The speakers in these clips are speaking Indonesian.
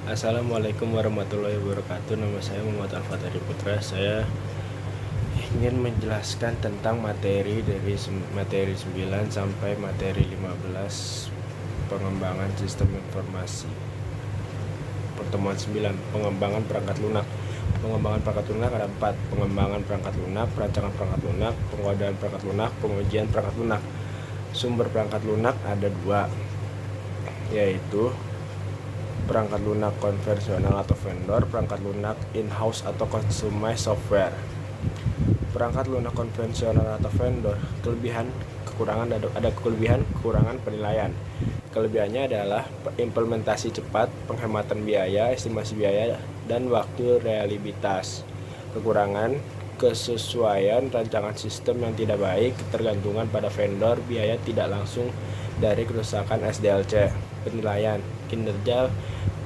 Assalamualaikum warahmatullahi wabarakatuh. Nama saya Muhammad Al-Fatari Putra. Saya ingin menjelaskan tentang materi dari materi 9 sampai materi 15 pengembangan sistem informasi. Pertemuan 9, pengembangan perangkat lunak. Pengembangan perangkat lunak ada 4: pengembangan perangkat lunak, perancangan perangkat lunak, pengodaan perangkat lunak, pengujian perangkat lunak. Sumber perangkat lunak ada 2, yaitu perangkat lunak konvensional atau vendor, perangkat lunak in-house atau customized software. Perangkat lunak konvensional atau vendor, ada kelebihan kekurangan penilaian. Kelebihannya adalah implementasi cepat, penghematan biaya, estimasi biaya, dan waktu reliabilitas. Kekurangan, kesesuaian rancangan sistem yang tidak baik, ketergantungan pada vendor, biaya tidak langsung dari kerusakan SDLC. Penilaian, kinerja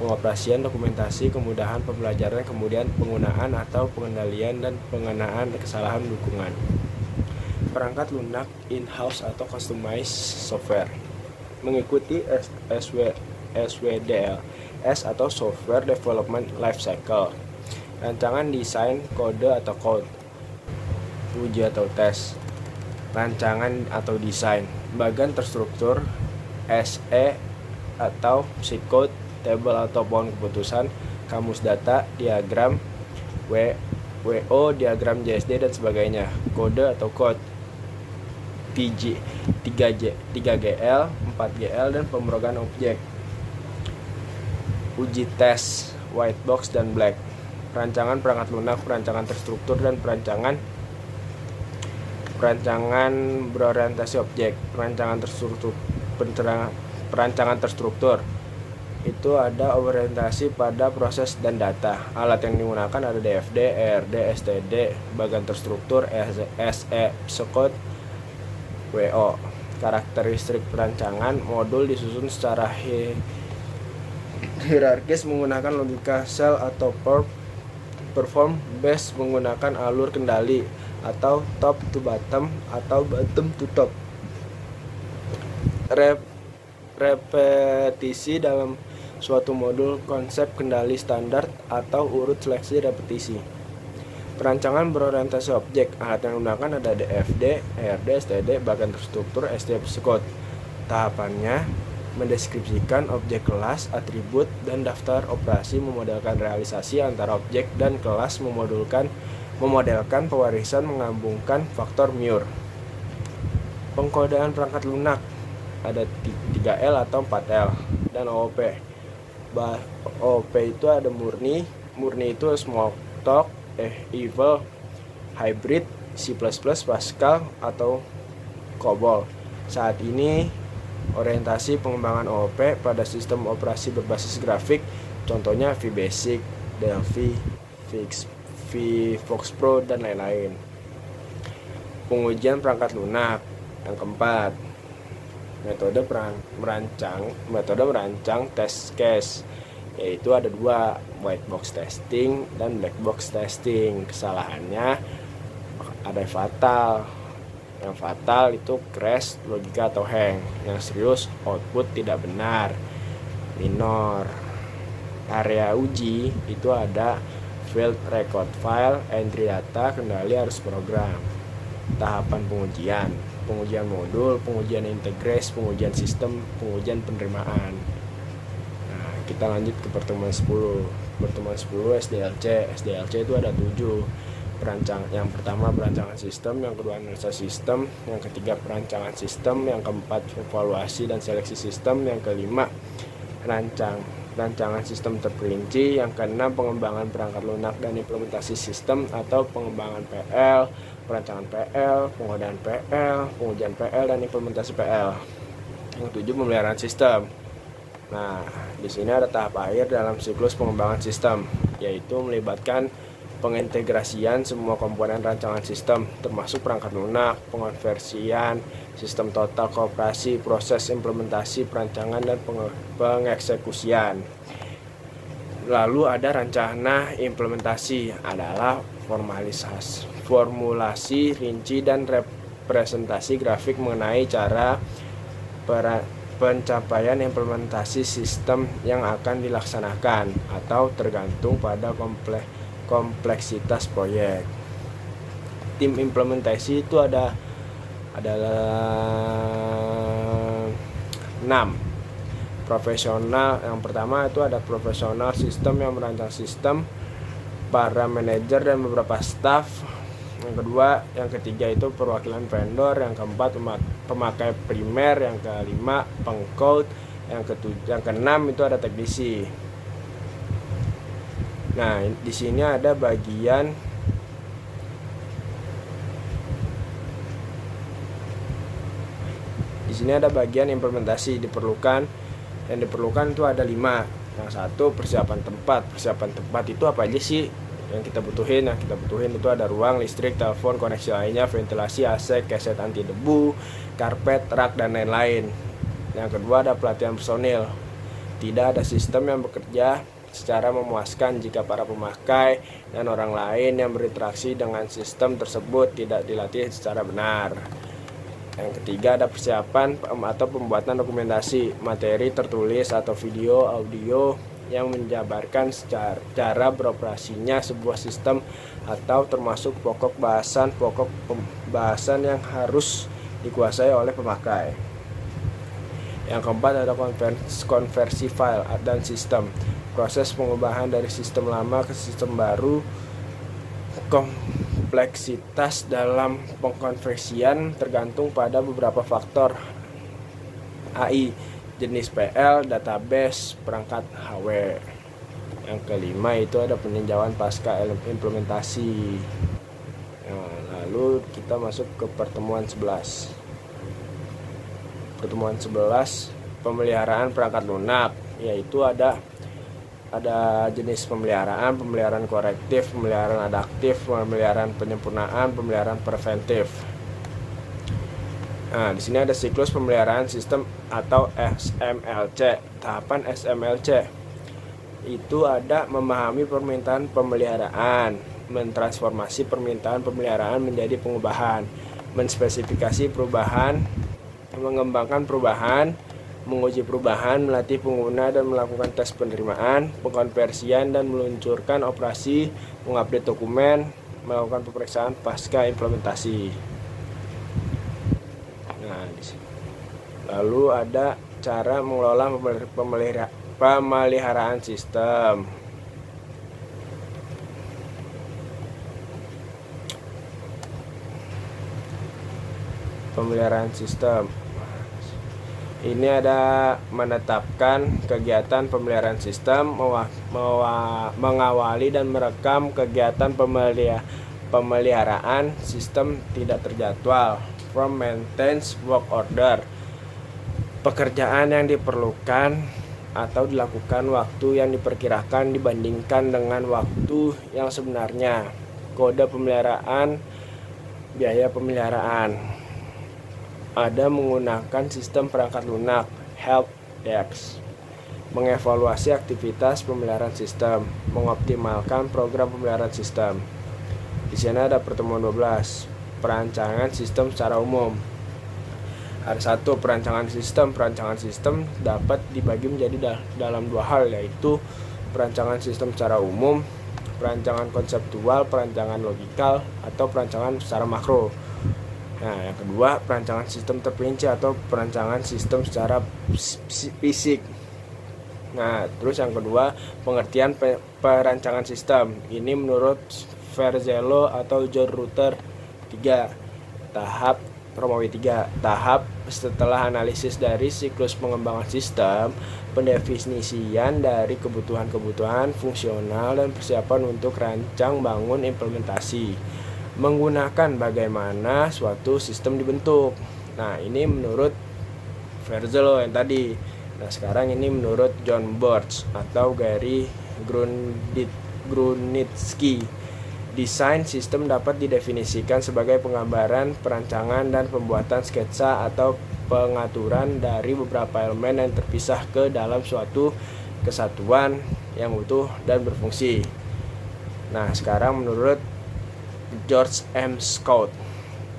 pengoperasian, dokumentasi, kemudahan pembelajaran, kemudian penggunaan atau pengendalian dan pengenaan kesalahan dukungan. Perangkat lunak in-house atau customized software mengikuti SWDLS atau Software Development Lifecycle. Rancangan desain, kode atau code, uji atau tes. Rancangan atau desain, bagian terstruktur, SE atau psikode, tabel atau pohon keputusan, kamus data, diagram, WO, diagram JSD, dan sebagainya. Kode atau code, 3GL, 4GL, dan pemrograman objek. Uji tes, white box dan black. Perancangan perangkat lunak, perancangan terstruktur, dan perancangan berorientasi objek. Perancangan terstruktur itu ada orientasi pada proses dan data. Alat yang digunakan ada DFD, ERD, STD. Bagian terstruktur, SE, psikode, WO. Karakteristik perancangan, modul disusun secara hierarkis menggunakan logika sel atau perform based menggunakan alur kendali atau top to bottom atau bottom to top. Repetisi dalam suatu modul, konsep kendali standar atau urut seleksi repetisi. Perancangan berorientasi objek, alat yang digunakan ada DFD, ERD, STD, bagian terstruktur, SD, psikode. Tahapannya mendeskripsikan objek kelas, atribut, dan daftar operasi, memodelkan realisasi antara objek dan kelas, memodelkan pewarisan, menggabungkan faktor Muir. Pengkodaan perangkat lunak ada 3L atau 4L, dan OOP. OOP itu ada murni itu Smalltalk, Evil, Hybrid, C++, Pascal, atau COBOL. Saat ini orientasi pengembangan OOP pada sistem operasi berbasis grafik, contohnya VBasic, Delphi, VFoxPro, dan lain-lain. Pengujian perangkat lunak yang keempat, metode merancang test case, yaitu ada 2, white box testing dan black box testing. Kesalahannya ada yang fatal itu crash, logika atau hang. Yang serius, output tidak benar, minor. Area uji itu ada field record file, entry data, kendali arus program. Tahapan pengujian modul, pengujian integrasi, pengujian sistem, pengujian penerimaan. Nah, kita lanjut ke pertemuan 10. Pertemuan 10 SDLC itu ada 7. Yang pertama perancangan sistem, yang kedua analisa sistem, yang ketiga perancangan sistem, yang keempat evaluasi dan seleksi sistem, yang kelima rancangan sistem terperinci, yang keenam pengembangan perangkat lunak dan implementasi sistem atau pengembangan PL, perancangan PL, pengodaan PL, pengujian PL, dan implementasi PL. Yang 7 pemeliharaan sistem. Nah, di sini ada tahap akhir dalam siklus pengembangan sistem, yaitu melibatkan pengintegrasian semua komponen rancangan sistem, termasuk perangkat lunak, pengonversian, sistem total kooperasi, proses implementasi, perancangan, dan pengeksekusian. Lalu ada rencana implementasi, adalah formulasi rinci dan representasi grafik mengenai cara pencapaian implementasi sistem yang akan dilaksanakan atau tergantung pada kompleksitas proyek. Tim implementasi itu adalah 6 profesional. Yang pertama itu ada profesional sistem yang merancang sistem, para manajer dan beberapa staff. Yang ketiga itu perwakilan vendor. Yang keempat pemakai primer. Yang kelima pengcode. Yang keenam itu ada teknisi. Nah, di sini ada bagian implementasi. Yang diperlukan itu ada 5. Yang satu persiapan tempat. Persiapan tempat itu apa aja sih yang kita butuhin? Yang kita butuhin itu ada ruang, listrik, telepon, koneksi lainnya, ventilasi, AC, keset anti debu, karpet, rak, dan lain-lain. Yang kedua ada pelatihan personil. Tidak ada sistem yang bekerja secara memuaskan jika para pemakai dan orang lain yang berinteraksi dengan sistem tersebut tidak dilatih secara benar. Yang ketiga ada persiapan atau pembuatan dokumentasi, materi tertulis atau video, audio yang menjabarkan cara beroperasinya sebuah sistem atau termasuk pokok bahasan yang harus dikuasai oleh pemakai. Yang keempat ada konversi file dan sistem, proses pengubahan dari sistem lama ke sistem baru. Kompleksitas dalam pengkonversian tergantung pada beberapa faktor, AI, jenis PL, database, perangkat HW. Yang kelima itu ada peninjauan pasca implementasi. Nah, lalu kita masuk ke pertemuan 11. Pertemuan 11 pemeliharaan perangkat lunak, yaitu ada jenis pemeliharaan korektif, pemeliharaan adaptif, pemeliharaan penyempurnaan, pemeliharaan preventif. Nah, di sini ada siklus pemeliharaan sistem atau SMLC. Tahapan SMLC itu ada memahami permintaan pemeliharaan, mentransformasi permintaan pemeliharaan menjadi pengubahan, menspesifikasi perubahan, mengembangkan perubahan, menguji perubahan, melatih pengguna dan melakukan tes penerimaan, pengkonversian dan meluncurkan operasi, mengupdate dokumen, melakukan pemeriksaan pasca implementasi. Nah, lalu ada cara mengelola pemeliharaan sistem. Pemeliharaan sistem. Ini ada menetapkan kegiatan pemeliharaan sistem, mengawali dan merekam kegiatan pemeliharaan sistem tidak terjadwal, from maintenance work order, pekerjaan yang diperlukan atau dilakukan waktu yang diperkirakan dibandingkan dengan waktu yang sebenarnya, kode pemeliharaan, biaya pemeliharaan. Ada menggunakan sistem perangkat lunak, help desk, mengevaluasi aktivitas pemeliharaan sistem, mengoptimalkan program pemeliharaan sistem. Di sini ada pertemuan 12, perancangan sistem secara umum. Ada satu perancangan sistem. Perancangan sistem dapat dibagi menjadi dalam 2 hal, yaitu perancangan sistem secara umum, perancangan konseptual, perancangan logikal, atau perancangan secara makro. Nah, yang kedua perancangan sistem terperinci atau perancangan sistem secara fisik. Nah, terus yang kedua pengertian perancangan sistem. Ini menurut Verzello atau John Rutter 3. Tahap Romawi 3. Tahap setelah analisis dari siklus pengembangan sistem, pendefinisian dari kebutuhan-kebutuhan fungsional dan persiapan untuk rancang bangun implementasi menggunakan bagaimana suatu sistem dibentuk. Nah, ini menurut Verzello yang tadi. Nah, sekarang ini menurut John Birch atau Gary Grunitsky. Desain sistem dapat didefinisikan sebagai penggambaran, perancangan, dan pembuatan sketsa atau pengaturan dari beberapa elemen yang terpisah ke dalam suatu kesatuan yang utuh dan berfungsi. Nah, sekarang menurut George M. Scott,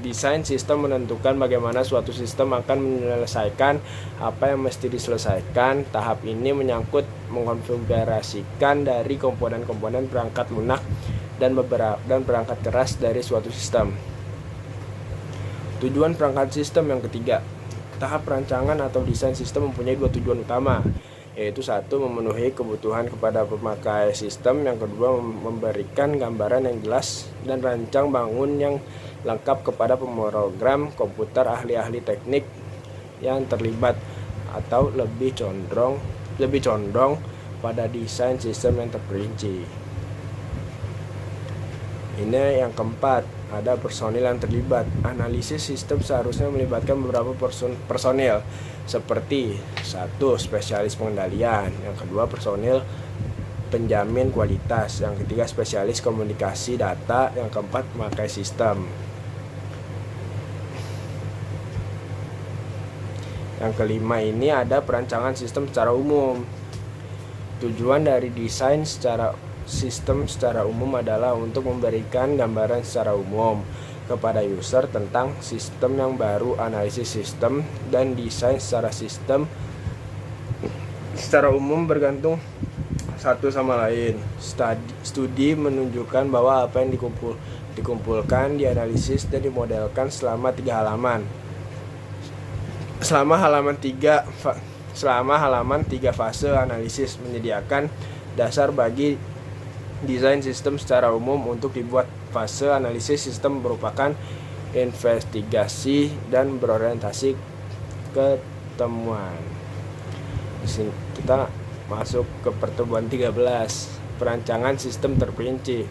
Desain sistem menentukan bagaimana suatu sistem akan menyelesaikan apa yang mesti diselesaikan. Tahap ini menyangkut mengkonfigurasikan dari komponen-komponen perangkat lunak dan perangkat keras dari suatu sistem. Tujuan perangkat sistem yang ketiga. Tahap perancangan atau desain sistem mempunyai dua tujuan utama, yaitu satu, memenuhi kebutuhan kepada pemakai sistem, yang kedua, memberikan gambaran yang jelas dan rancang bangun yang lengkap kepada pemrogram komputer ahli-ahli teknik yang terlibat, atau lebih condong pada desain sistem yang terperinci. Ini yang keempat, ada personil yang terlibat. Analisis sistem seharusnya melibatkan beberapa personil, seperti satu, spesialis pengendalian, yang kedua, personil penjamin kualitas, yang ketiga, spesialis komunikasi data, yang keempat, pemakai sistem. Yang kelima ini ada perancangan sistem secara umum. Tujuan dari desain sistem secara umum adalah untuk memberikan gambaran secara umum kepada user tentang sistem yang baru. Analisis sistem dan desain sistem secara umum bergantung satu sama lain. Studi menunjukkan bahwa apa yang dikumpulkan, dianalisis dan dimodelkan selama halaman tiga fase analisis menyediakan dasar bagi desain sistem secara umum untuk dibuat. Fase analisis sistem merupakan investigasi dan berorientasi ke temuan. Di sini kita masuk ke pertemuan 13, perancangan sistem terperinci.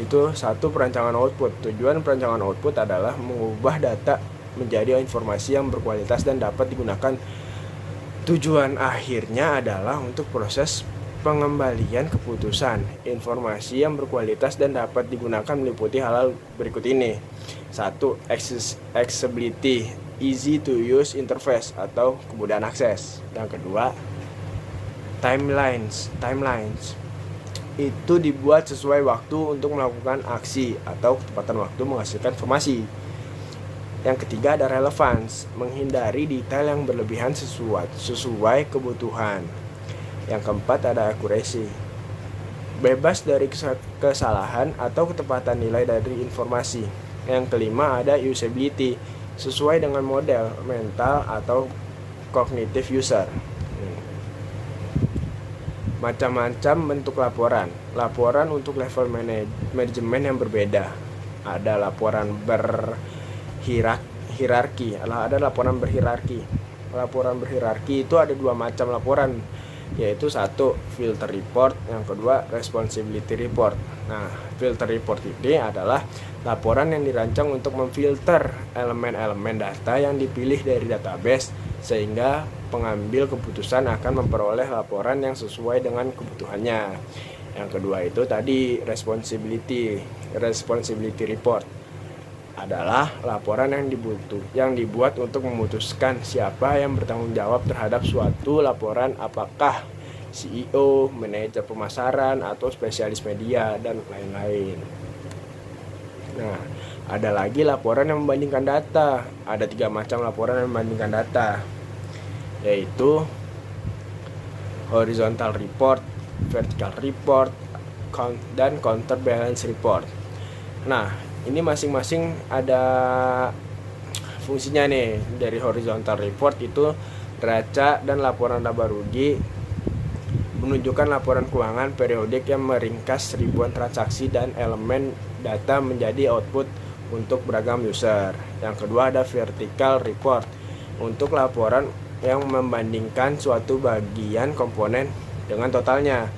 Itu satu, perancangan output. Tujuan perancangan output adalah mengubah data menjadi informasi yang berkualitas dan dapat digunakan. Tujuan akhirnya adalah untuk proses pengembalian keputusan. Informasi yang berkualitas dan dapat digunakan meliputi hal berikut ini. 1. Accessibility, easy to use interface atau kemudahan akses. Yang kedua, timelines. Itu dibuat sesuai waktu untuk melakukan aksi atau ketepatan waktu menghasilkan informasi. Yang ketiga ada relevance, menghindari detail yang berlebihan sesuai kebutuhan. Yang keempat ada accuracy, bebas dari kesalahan atau ketepatan nilai dari informasi. Yang kelima ada usability, sesuai dengan model mental atau kognitif user. Macam-macam bentuk laporan. Laporan untuk level manajemen yang berbeda. Ada laporan hierarki, ada laporan berhierarki. Laporan berhierarki itu ada dua macam laporan, yaitu satu, filter report, yang kedua, responsibility report. Nah, filter report ini adalah laporan yang dirancang untuk memfilter elemen-elemen data yang dipilih dari database, sehingga pengambil keputusan akan memperoleh laporan yang sesuai dengan kebutuhannya. Yang kedua itu tadi responsibility report adalah laporan yang dibuat untuk memutuskan siapa yang bertanggung jawab terhadap suatu laporan, apakah CEO, manajer pemasaran, atau spesialis media, dan lain-lain. Nah, ada lagi laporan yang membandingkan data. Ada 3 macam laporan yang membandingkan data, yaitu horizontal report, vertical report, dan counterbalance report. Nah, ini masing-masing ada fungsinya nih. Dari horizontal report itu neraca dan laporan laba rugi, menunjukkan laporan keuangan periodik yang meringkas ribuan transaksi dan elemen data menjadi output untuk beragam user. Yang kedua ada vertical report, untuk laporan yang membandingkan suatu bagian komponen dengan totalnya.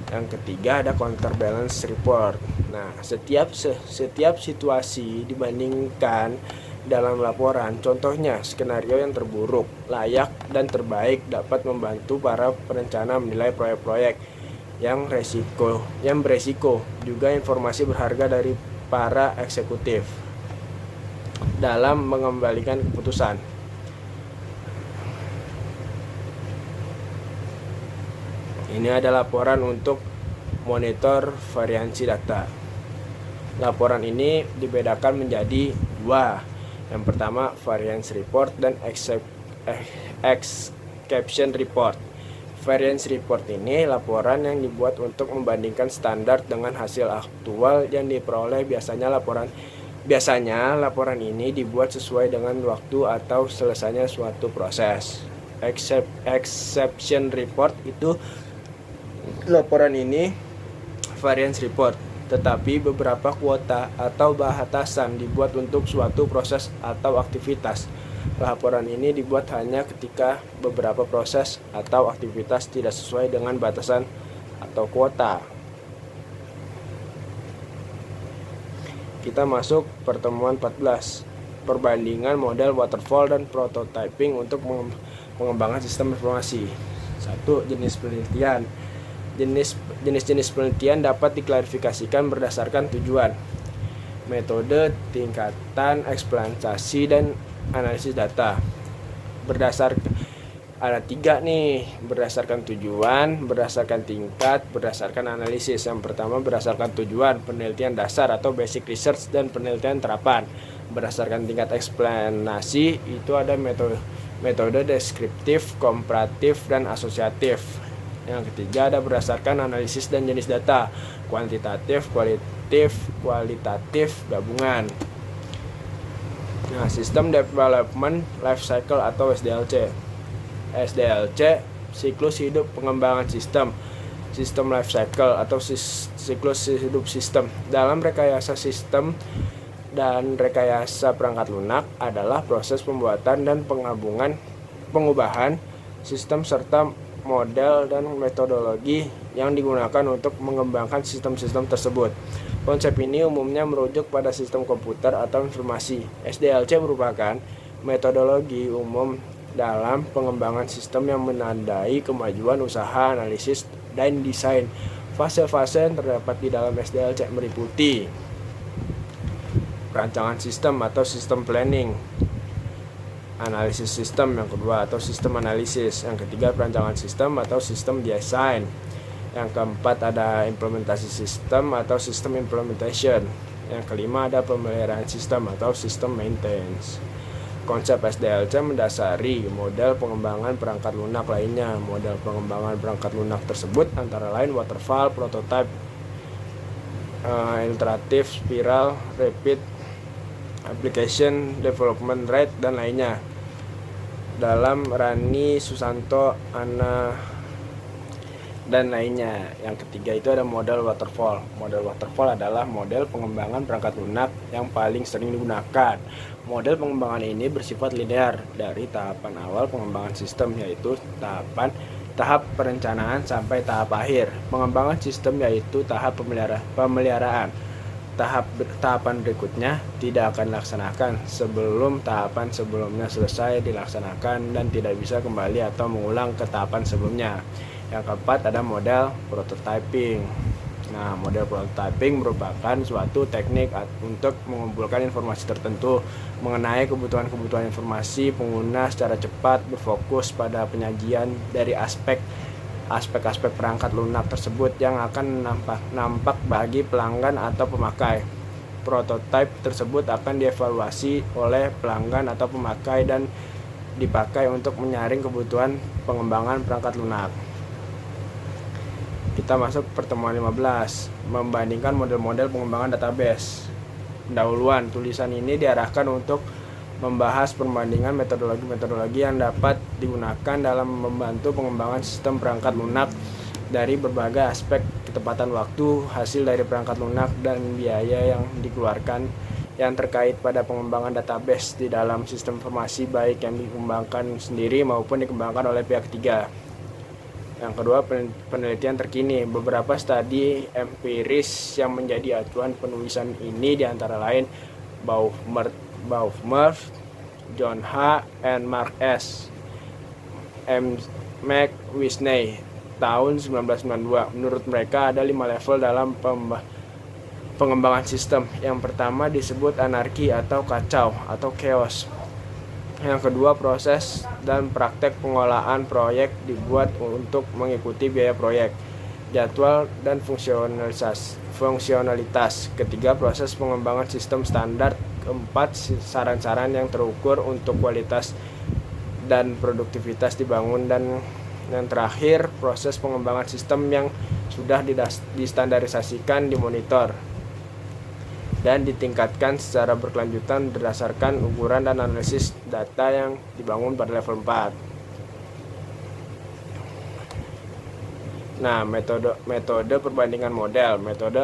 Yang ketiga ada counterbalance report. Nah, setiap situasi dibandingkan dalam laporan. Contohnya, skenario yang terburuk, layak, dan terbaik dapat membantu para perencana menilai proyek-proyek yang beresiko. Juga informasi berharga dari para eksekutif dalam mengembalikan keputusan. Ini ada laporan untuk monitor variansi data. Laporan ini dibedakan menjadi dua. Yang pertama variance report dan exception report. Variance report ini laporan yang dibuat untuk membandingkan standar dengan hasil aktual yang diperoleh. Biasanya laporan ini dibuat sesuai dengan waktu atau selesainya suatu proses. Exception report itu laporan ini variance report, tetapi beberapa kuota atau batasan dibuat untuk suatu proses atau aktivitas. Laporan ini dibuat hanya ketika beberapa proses atau aktivitas tidak sesuai dengan batasan atau kuota. Kita masuk pertemuan 14, perbandingan model waterfall dan prototyping untuk pengembangan sistem informasi. 1. Jenis penelitian. Jenis-jenis penelitian dapat diklarifikasikan berdasarkan tujuan, metode, tingkatan eksploitasi, dan analisis data. Ada 3 nih, berdasarkan tujuan, berdasarkan tingkat, berdasarkan analisis. Yang pertama berdasarkan tujuan, penelitian dasar atau basic research, dan penelitian terapan. Berdasarkan tingkat eksplanasi itu ada metode deskriptif, komparatif, dan asosiatif. Yang ketiga ada berdasarkan analisis dan jenis data, kuantitatif, kualitatif, gabungan. Nah, System Development Life Cycle atau SDLC. SDLC, siklus hidup pengembangan sistem life cycle atau siklus hidup sistem. Dalam rekayasa sistem dan rekayasa perangkat lunak adalah proses pembuatan dan pengubahan sistem serta model dan metodologi yang digunakan untuk mengembangkan sistem-sistem tersebut. Konsep ini umumnya merujuk pada sistem komputer atau informasi. SDLC merupakan metodologi umum dalam pengembangan sistem yang menandai kemajuan usaha, analisis, dan desain. Fase-fase yang terdapat di dalam SDLC meliputi perancangan sistem atau sistem planning, analisis sistem yang kedua atau sistem analisis, yang ketiga perancangan sistem atau sistem design, yang keempat ada implementasi sistem atau sistem implementation, yang kelima ada pemeliharaan sistem atau sistem maintenance. Konsep SDLC mendasari model pengembangan perangkat lunak lainnya. Model pengembangan perangkat lunak tersebut antara lain waterfall, prototype, iteratif, spiral, rapid, application, development rate, dan lainnya. Dalam Rani, Susanto, Ana, dan lainnya. Yang ketiga itu ada model waterfall. Model waterfall adalah model pengembangan perangkat lunak yang paling sering digunakan. Model pengembangan ini bersifat linear dari tahapan awal pengembangan sistem, yaitu tahap perencanaan sampai tahap akhir pengembangan sistem, yaitu tahap pemeliharaan. Tahapan berikutnya tidak akan dilaksanakan sebelum tahapan sebelumnya selesai dilaksanakan dan tidak bisa kembali atau mengulang ke tahapan sebelumnya. Yang keempat ada model prototyping. Nah, model prototyping merupakan suatu teknik untuk mengumpulkan informasi tertentu mengenai kebutuhan informasi pengguna secara cepat, berfokus pada penyajian dari aspek-aspek perangkat lunak tersebut yang akan nampak bagi pelanggan atau pemakai. Prototipe tersebut akan dievaluasi oleh pelanggan atau pemakai dan dipakai untuk menyaring kebutuhan pengembangan perangkat lunak. Kita masuk pertemuan 15, membandingkan model-model pengembangan database. Pendahuluan, tulisan ini diarahkan untuk membahas perbandingan metodologi-metodologi yang dapat digunakan dalam membantu pengembangan sistem perangkat lunak dari berbagai aspek, ketepatan waktu, hasil dari perangkat lunak, dan biaya yang dikeluarkan yang terkait pada pengembangan database di dalam sistem informasi, baik yang dikembangkan sendiri maupun dikembangkan oleh pihak ketiga. Yang kedua, penelitian terkini. Beberapa studi empiris yang menjadi acuan penulisan ini diantara lain Baumert, John H. and Mark S. McWisney tahun 1992. Menurut mereka ada 5 level dalam pengembangan sistem. Yang pertama disebut anarki atau kacau atau chaos. Yang kedua, proses dan praktek pengolahan proyek dibuat untuk mengikuti biaya proyek. jadwal, dan fungsionalitas. Ketiga, proses pengembangan sistem standar. Keempat, saran-saran yang terukur untuk kualitas dan produktivitas dibangun. Dan yang terakhir, proses pengembangan sistem yang sudah distandarisasikan, dimonitor, dan ditingkatkan secara berkelanjutan berdasarkan ukuran dan analisis data yang dibangun pada level 4. Nah, metode perbandingan model. Metode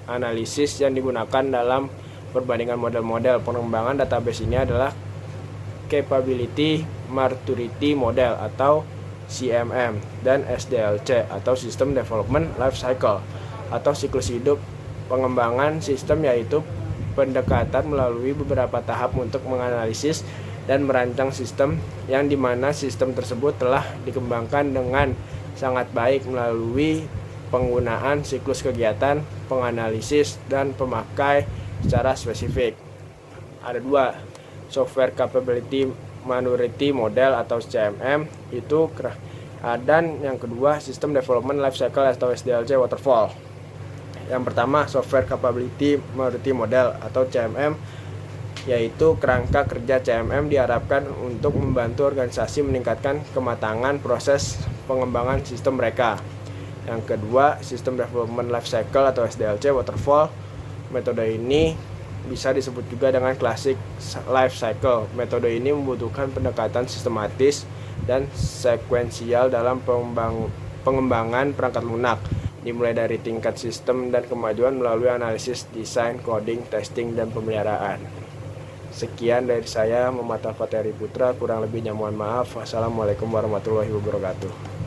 analisis yang digunakan dalam perbandingan model-model pengembangan database ini adalah Capability Maturity Model atau CMM dan SDLC atau System Development Life Cycle atau siklus hidup pengembangan sistem, yaitu pendekatan melalui beberapa tahap untuk menganalisis dan merancang sistem, yang dimana sistem tersebut telah dikembangkan dengan sangat baik melalui penggunaan siklus kegiatan, penganalisis, dan pemakai secara spesifik. Ada dua, Software Capability Maturity Model atau CMM itu, dan yang kedua System Development Life Cycle atau SDLC Waterfall. Yang pertama, Software Capability Maturity Model atau CMM, yaitu kerangka kerja CMM diharapkan untuk membantu organisasi meningkatkan kematangan proses pengembangan sistem mereka. Yang kedua, System Development Life Cycle atau SDLC Waterfall. Metode ini bisa disebut juga dengan Classic Life Cycle. Metode ini membutuhkan pendekatan sistematis dan sekuensial dalam pengembangan perangkat lunak, dimulai dari tingkat sistem dan kemajuan melalui analisis, desain, coding, testing, dan pemeliharaan. Sekian dari saya, Muhammad Al-Fatih Putra. Kurang lebihnya mohon maaf. Wassalamualaikum warahmatullahi wabarakatuh.